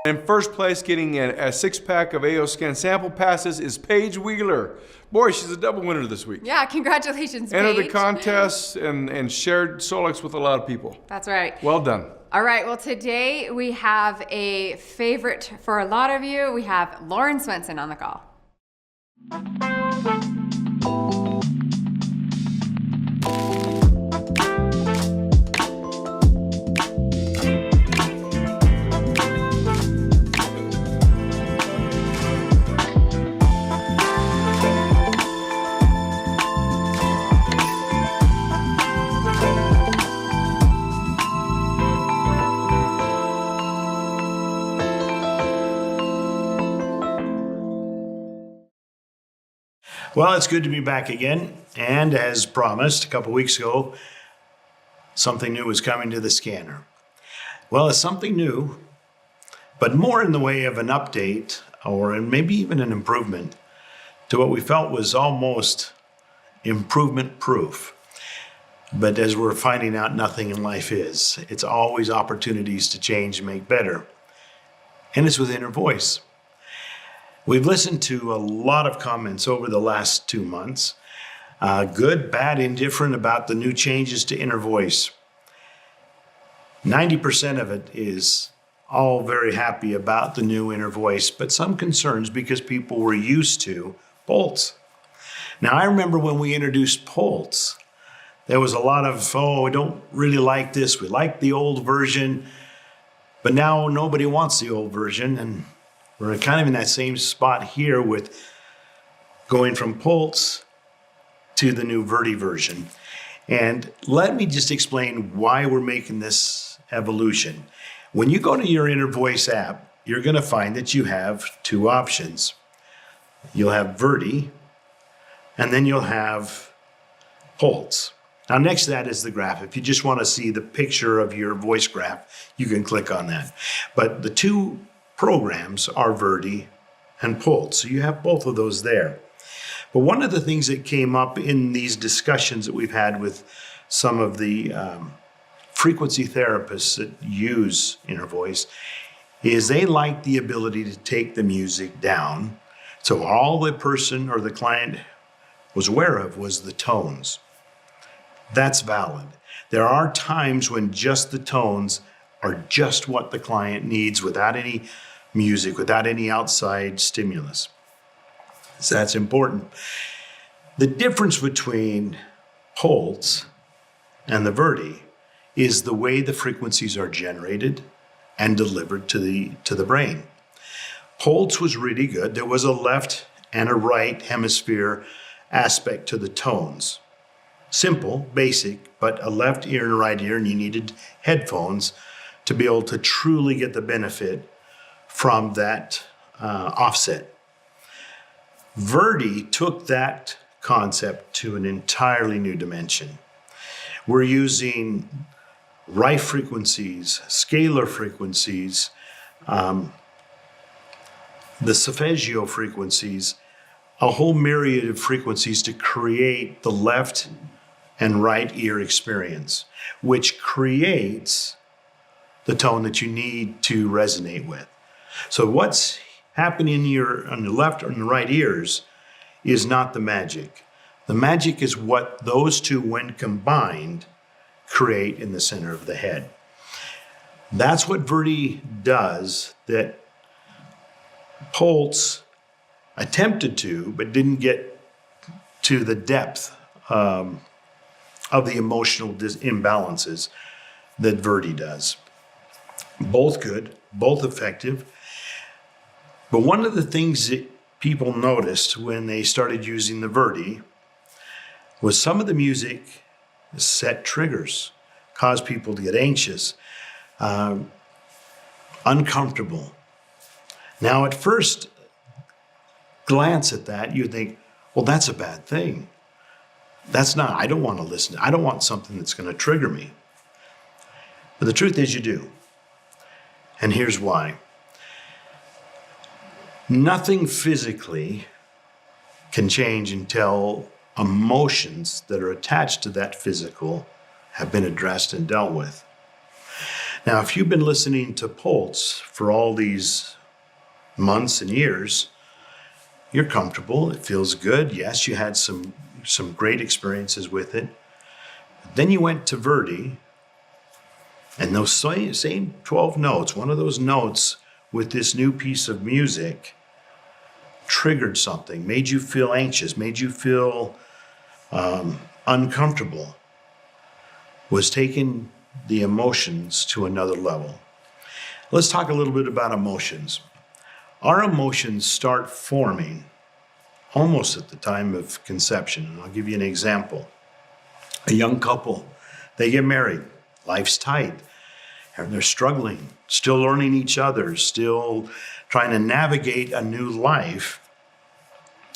In first place, getting a six-pack of AO Scan sample passes is Paige Wheeler. Boy, she's a double winner this week. Yeah, congratulations, Enter Paige. the contest and shared Solex with a lot of people. That's right. Well done. All right, well, today we have a favorite for a lot of you. We have Loran Swensen on the call. Well, it's good to be back again. And as promised a couple weeks ago, something new was coming to the scanner. Well, it's something new, but more in the way of an update or maybe even an improvement to what we felt was almost improvement proof. But as we're finding out, nothing in life is. It's always opportunities to change and make better. And it's with InnerVoice. We've listened to a lot of comments over the last 2 months, good, bad, indifferent about the new changes to InnerVoice. 90% of it is all very happy about the new InnerVoice, but some concerns because people were used to Pulse. Now, I remember when we introduced Pulse, there was a lot of, we don't really like this. We like the old version, but now nobody wants the old version, and we're kind of in that same spot here with going from Pulse to the new Verdi version. And let me just explain why we're making this evolution. When you go to your InnerVoice app, you're going to find that you have two options. You'll have Verdi, and then you'll have Pulse. Now, next to that is the graph. If you just want to see the picture of your voice graph, you can click on that. But the two programs are Verdi and Pulse. So you have both of those there. But one of the things that came up in these discussions that we've had with some of the frequency therapists that use InnerVoice is they like the ability to take the music down. So all the person or the client was aware of was the tones. That's valid. There are times when just the tones are just what the client needs without any music, without any outside stimulus. So that's important. The difference between Pulse and the Verdi is the way the frequencies are generated and delivered to the brain. Pulse was really good. There was a left and a right hemisphere aspect to the tones. Simple, basic, but a left ear and a right ear, and you needed headphones to be able to truly get the benefit from that offset. Verdi took that concept to an entirely new dimension. We're using right frequencies, scalar frequencies, the solfeggio frequencies, a whole myriad of frequencies to create the left and right ear experience, which creates the tone that you need to resonate with. So what's happening on the left and the right ears is not the magic. The magic is what those two, when combined, create in the center of the head. That's what Verdi does that Pulse attempted to, but didn't get to the depth of the emotional imbalances that Verdi does. Both good, both effective. But one of the things that people noticed when they started using the Verdi was some of the music set triggers, caused people to get anxious, uncomfortable. Now, at first glance at that, you think, well, that's a bad thing. That's not, I don't want to listen. I don't want something that's going to trigger me. But the truth is you do. And here's why. Nothing physically can change until emotions that are attached to that physical have been addressed and dealt with. Now, if you've been listening to Pulse for all these months and years, you're comfortable. It feels good. Yes, you had some great experiences with it. Then you went to Verdi, and those same 12 notes, one of those notes with this new piece of music triggered something, made you feel anxious, made you feel uncomfortable, was taking the emotions to another level. Let's talk a little bit about emotions. Our emotions start forming almost at the time of conception. And I'll give you an example. A young couple, they get married, life's tight, and they're struggling, still learning each other, still trying to navigate a new life,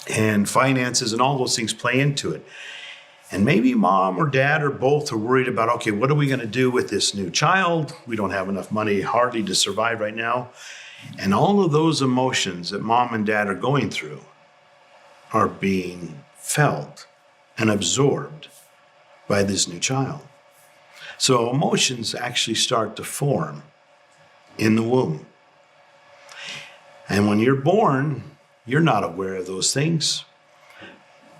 and finances and all those things play into it. And maybe mom or dad or both are worried about, okay, what are we going to do with this new child? We don't have enough money hardly to survive right now. And all of those emotions that mom and dad are going through are being felt and absorbed by this new child. So emotions actually start to form in the womb. And when you're born, you're not aware of those things.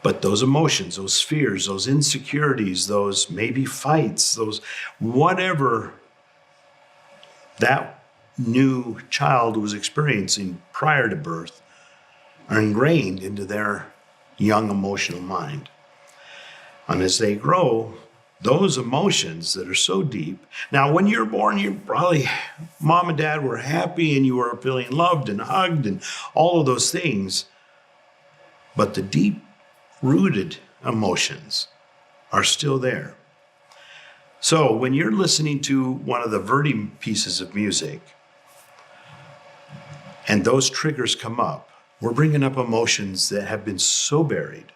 But those emotions, those fears, those insecurities, those maybe fights, those whatever that new child was experiencing prior to birth are ingrained into their young emotional mind. And as they grow, those emotions that are so deep. Now, when you're born, you probably, mom and dad were happy and you were feeling loved and hugged and all of those things. But the deep-rooted emotions are still there. So when you're listening to one of the Verdi pieces of music and those triggers come up, we're bringing up emotions that have been so buried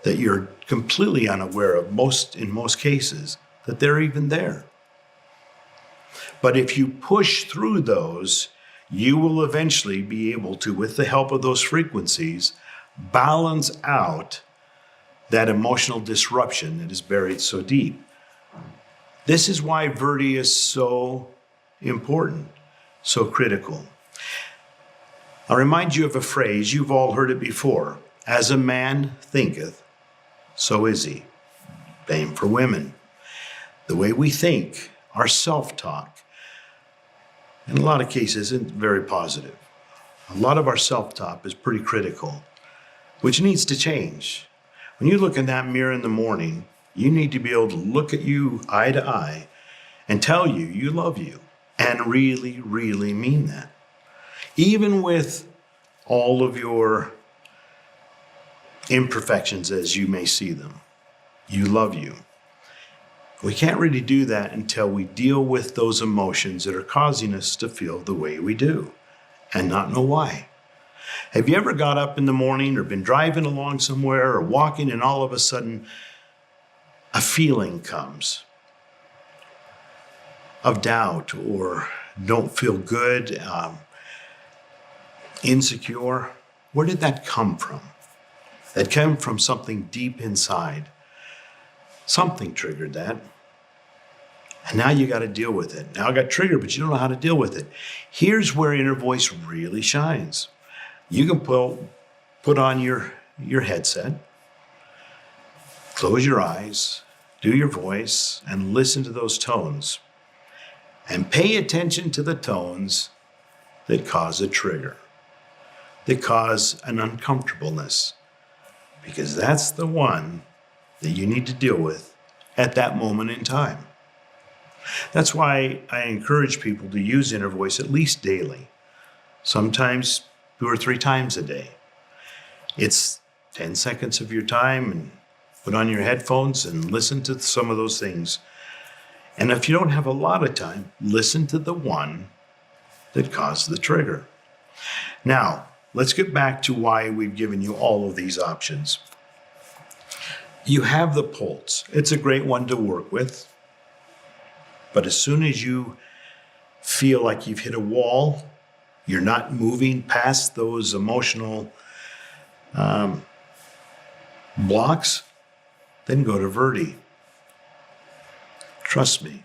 that you're completely unaware of in most cases that they're even there. But if you push through those, you will eventually be able to, with the help of those frequencies, balance out that emotional disruption that is buried so deep. This is why Verdi is so important, so critical. I'll remind you of a phrase, you've all heard it before. As a man thinketh, so is he. Same for women. The way we think, our self-talk, in a lot of cases isn't very positive. A lot of our self-talk is pretty critical, which needs to change. When you look in that mirror in the morning, you need to be able to look at you eye to eye and tell you love you and really, really mean that. Even with all of your imperfections as you may see them, you love you. We can't really do that until we deal with those emotions that are causing us to feel the way we do and not know why. Have you ever got up in the morning or been driving along somewhere or walking and all of a sudden a feeling comes of doubt or don't feel good, insecure? Where did that come from? That came from something deep inside. Something triggered that. And now you got to deal with it. Now I got triggered, but you don't know how to deal with it. Here's where InnerVoice really shines. You can put on your headset, close your eyes, do your voice, and listen to those tones. And pay attention to the tones that cause a trigger, that cause an uncomfortableness, because that's the one that you need to deal with at that moment in time. That's why I encourage people to use InnerVoice at least daily, sometimes 2 or 3 times a day. It's 10 seconds of your time, and put on your headphones and listen to some of those things. And if you don't have a lot of time, listen to the one that caused the trigger. Now, let's get back to why we've given you all of these options. You have the Pulse. It's a great one to work with. But as soon as you feel like you've hit a wall, you're not moving past those emotional blocks, then go to Verdi. Trust me,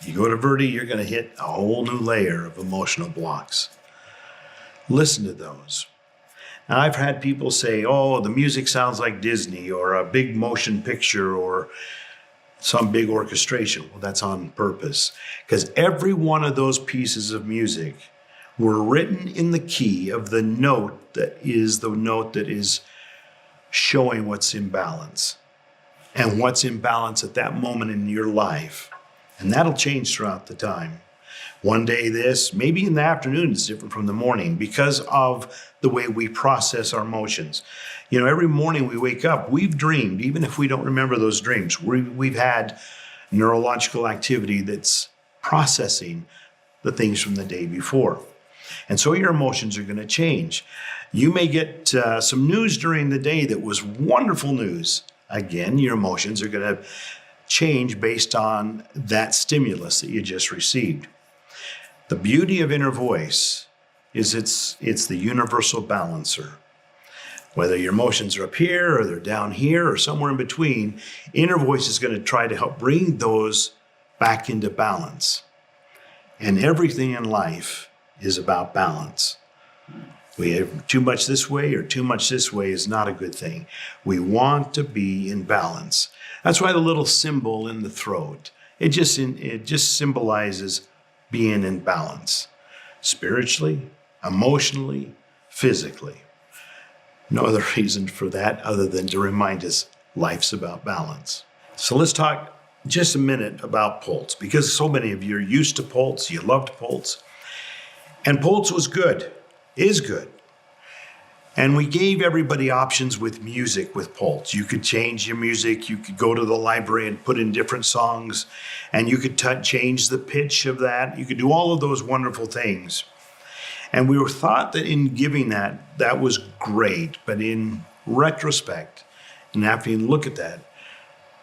You go to Verdi, you're going to hit a whole new layer of emotional blocks. Listen to those. Now, I've had people say, oh, the music sounds like Disney or a big motion picture or some big orchestration. Well, that's on purpose, because every one of those pieces of music were written in the key of the note that is showing what's in balance and what's in balance at that moment in your life. And that'll change throughout the time. One day this, maybe in the afternoon it's different from the morning because of the way we process our emotions. You know, every morning we wake up, we've dreamed, even if we don't remember those dreams. We've had neurological activity that's processing the things from the day before. And so your emotions are going to change. You may get some news during the day that was wonderful news. Again, your emotions are going to change based on that stimulus that you just received. The beauty of InnerVoice is it's the universal balancer. Whether your emotions are up here or they're down here or somewhere in between, InnerVoice is going to try to help bring those back into balance. And everything in life is about balance. We have too much this way or too much this way is not a good thing. We want to be in balance. That's why the little symbol in the throat, it just symbolizes being in balance, spiritually, emotionally, physically. No other reason for that other than to remind us life's about balance. So let's talk just a minute about Pulse, because so many of you are used to Pulse, you loved Pulse, and Pulse was good, is good. And we gave everybody options with music with Pulse. You could change your music, you could go to the library and put in different songs, and you could change the pitch of that. You could do all of those wonderful things. And we were thought that in giving that was great, but in retrospect, and after you look at that,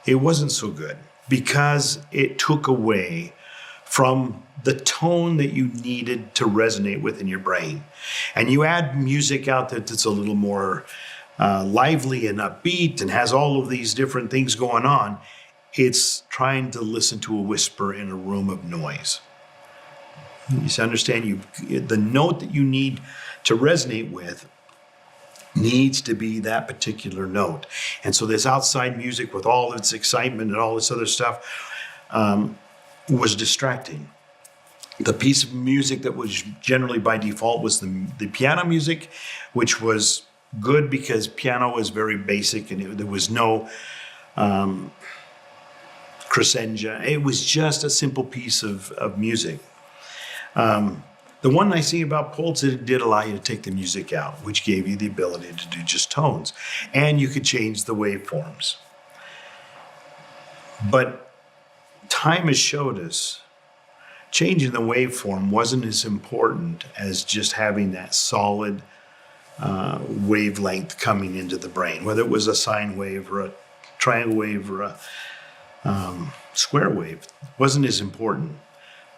it wasn't so good because it took away from the tone that you needed to resonate with in your brain. And you add music out that's a little more lively and upbeat and has all of these different things going on. It's trying to listen to a whisper in a room of noise. You understand, the note that you need to resonate with needs to be that particular note. And so this outside music with all its excitement and all this other stuff was distracting. The piece of music that was generally by default was the piano music, which was good because piano was very basic and there was no crescendo. It was just a simple piece of music. The one nice thing about Pulse, it did allow you to take the music out, which gave you the ability to do just tones. And you could change the waveforms. But time has showed us changing the waveform wasn't as important as just having that solid wavelength coming into the brain, whether it was a sine wave or a triangle wave or a square wave. It wasn't as important,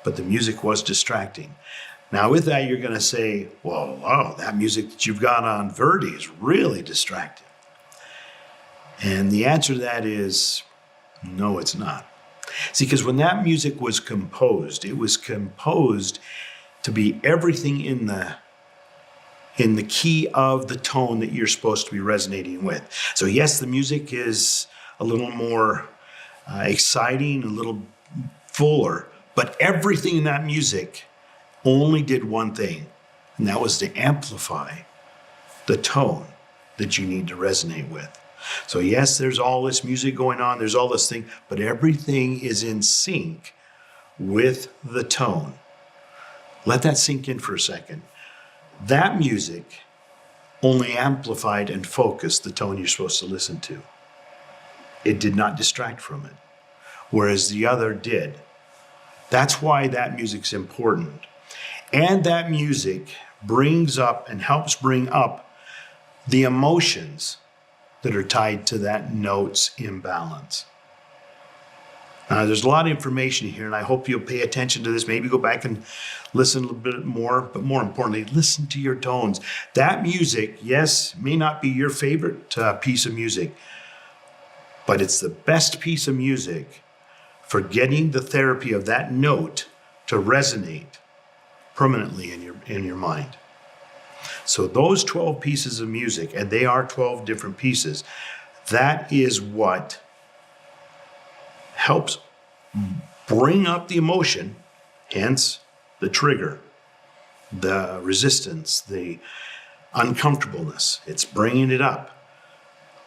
but the music was distracting. Now with that, you're going to say, well, wow, that music that you've got on Verdi is really distracting. And the answer to that is, no, it's not. See, because when that music was composed, it was composed to be everything in the key of the tone that you're supposed to be resonating with. So yes, the music is a little more exciting, a little fuller, but everything in that music only did one thing, and that was to amplify the tone that you need to resonate with. So yes, there's all this music going on, there's all this thing, but everything is in sync with the tone. Let that sink in for a second. That music only amplified and focused the tone you're supposed to listen to. It did not distract from it, whereas the other did. That's why that music's important. And that music brings up and helps bring up the emotions that are tied to that note's imbalance. Now, there's a lot of information here, and I hope you'll pay attention to this. Maybe go back and listen a little bit more, but more importantly, listen to your tones. That music, yes, may not be your favorite piece of music, but it's the best piece of music for getting the therapy of that note to resonate permanently in your mind. So those 12 pieces of music, and they are 12 different pieces, that is what helps bring up the emotion, hence the trigger, the resistance, the uncomfortableness. It's bringing it up.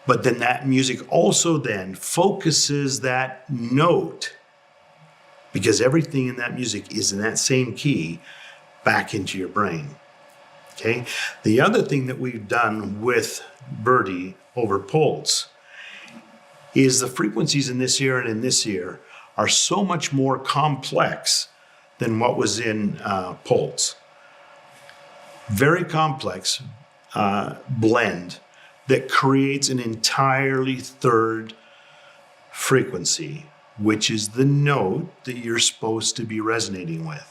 But then that music also then focuses that note, because everything in that music is in that same key, back into your brain. Okay? The other thing that we've done with Birdie over Pulse is the frequencies in this ear and in this ear are so much more complex than what was in Pulse. Very complex blend that creates an entirely third frequency, which is the note that you're supposed to be resonating with.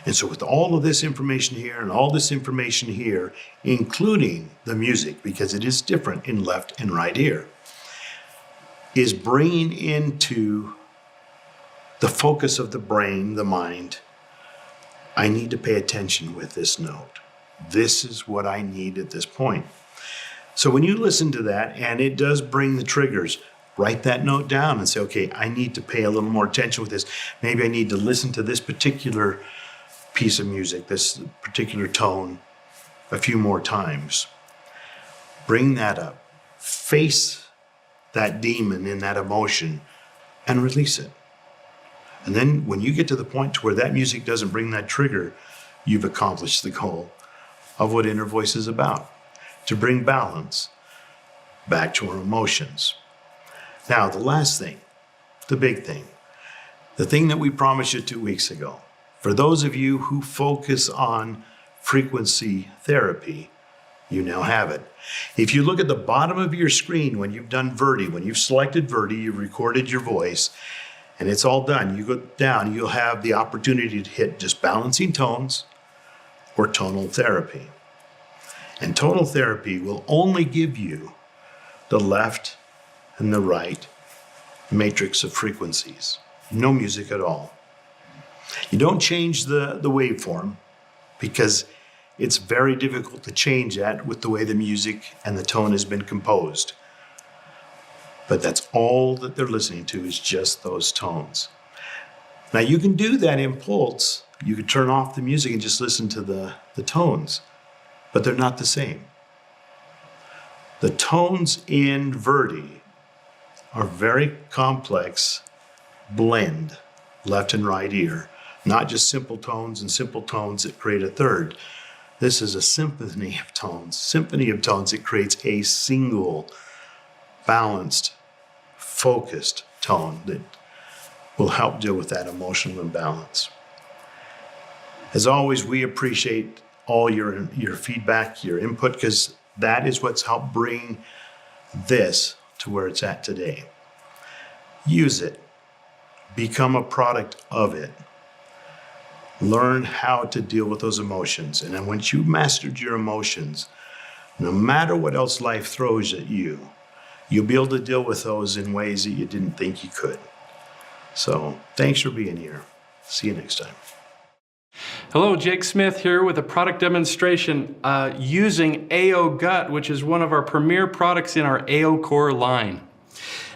And so with all of this information here and all this information here, including the music, because it is different in left and right ear, is bringing into the focus of the brain, the mind, I need to pay attention with this note. This is what I need at this point. So when you listen to that, and it does bring the triggers, write that note down and say, okay, I need to pay a little more attention with this. Maybe I need to listen to this particular piece of music, this particular tone, a few more times. Bring that up. Face that demon in that emotion and release it. And then when you get to the point to where that music doesn't bring that trigger, you've accomplished the goal of what InnerVoice is about, to bring balance back to our emotions. Now, the last thing, the big thing, the thing that we promised you 2 weeks ago, for those of you who focus on frequency therapy, you now have it. If you look at the bottom of your screen when you've done Verdi, when you've selected Verdi, you've recorded your voice, and it's all done, you go down, you'll have the opportunity to hit just balancing tones or tonal therapy. And tonal therapy will only give you the left and the right matrix of frequencies. No music at all. You don't change the waveform because it's very difficult to change that with the way the music and the tone has been composed. But that's all that they're listening to is just those tones. Now you can do that in Pulse. You can turn off the music and just listen to the tones, but they're not the same. The tones in Verdi are very complex blend, left and right ear, not just simple tones and simple tones that create a third. This is a symphony of tones that creates a single, balanced, focused tone that will help deal with that emotional imbalance. As always, we appreciate all your feedback, your input, because that is what's helped bring this to where it's at today. Use it. Become a product of it. Learn how to deal with those emotions. And then once you've mastered your emotions, no matter what else life throws at you, you'll be able to deal with those in ways that you didn't think you could. So thanks for being here. See you next time. Hello, Jake Smith here with a product demonstration using AO Gut, which is one of our premier products in our AO Core line.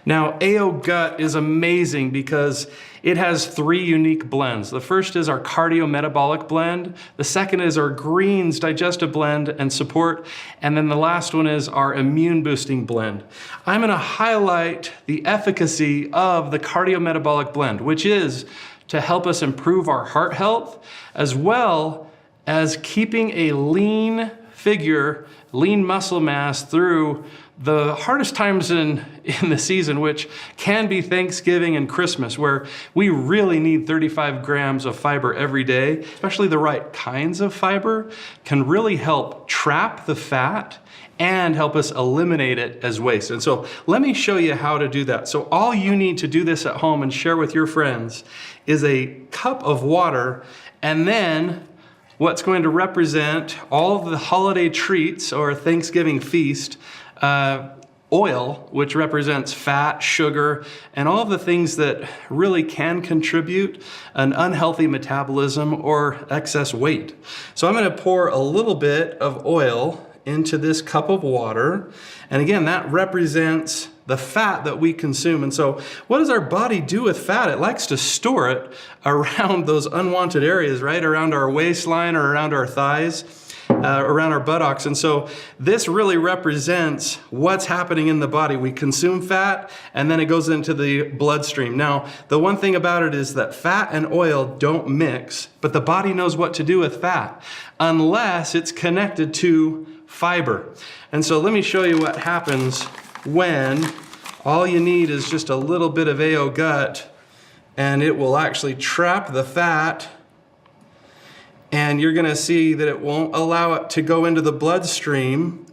Now, AO Gut is amazing because it has 3 unique blends. The first is our cardiometabolic blend. The second is our greens digestive blend and support. And then the last one is our immune boosting blend. I'm gonna highlight the efficacy of the cardiometabolic blend, which is to help us improve our heart health, as well as keeping a lean figure, lean muscle mass through the hardest times in the season, which can be Thanksgiving and Christmas, where we really need 35 grams of fiber every day. Especially the right kinds of fiber can really help trap the fat and help us eliminate it as waste. And so let me show you how to do that. So all you need to do this at home and share with your friends is a cup of water, and then what's going to represent all of the holiday treats or Thanksgiving feast oil, which represents fat, sugar, and all of the things that really can contribute an unhealthy metabolism or excess weight. So I'm going to pour a little bit of oil into this cup of water. And again, that represents the fat that we consume. And so what does our body do with fat? It likes to store it around those unwanted areas, right? Around our waistline or around our thighs, around our buttocks. And so this really represents what's happening in the body. We consume fat and then it goes into the bloodstream. Now, the one thing about it is that fat and oil don't mix, but the body knows what to do with fat unless it's connected to fiber. And so let me show you what happens when all you need is just a little bit of AO gut, and it will actually trap the fat, and you're gonna see that it won't allow it to go into the bloodstream.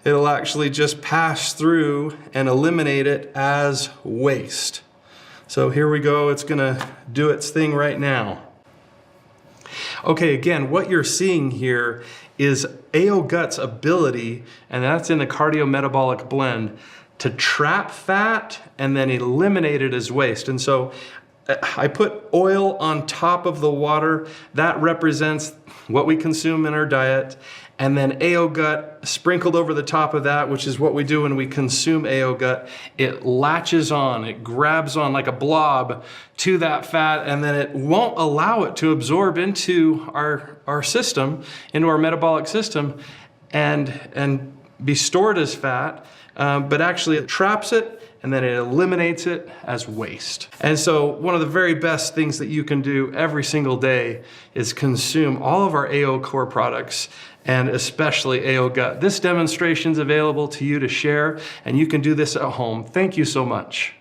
It'll actually just pass through and eliminate it as waste. So here we go, it's gonna do its thing right now. Okay, again, what you're seeing here is AO gut's ability, and that's in the cardiometabolic blend, to trap fat and then eliminate it as waste. And so I put oil on top of the water. That represents what we consume in our diet. And then AO gut sprinkled over the top of that, which is what we do when we consume AO gut. It latches on, it grabs on like a blob to that fat, and then it won't allow it to absorb into our system, into our metabolic system, and be stored as fat, but actually it traps it and then it eliminates it as waste. And so one of the very best things that you can do every single day is consume all of our AO core products, and especially AO gut. This demonstration is available to you to share, and you can do this at home. Thank you so much.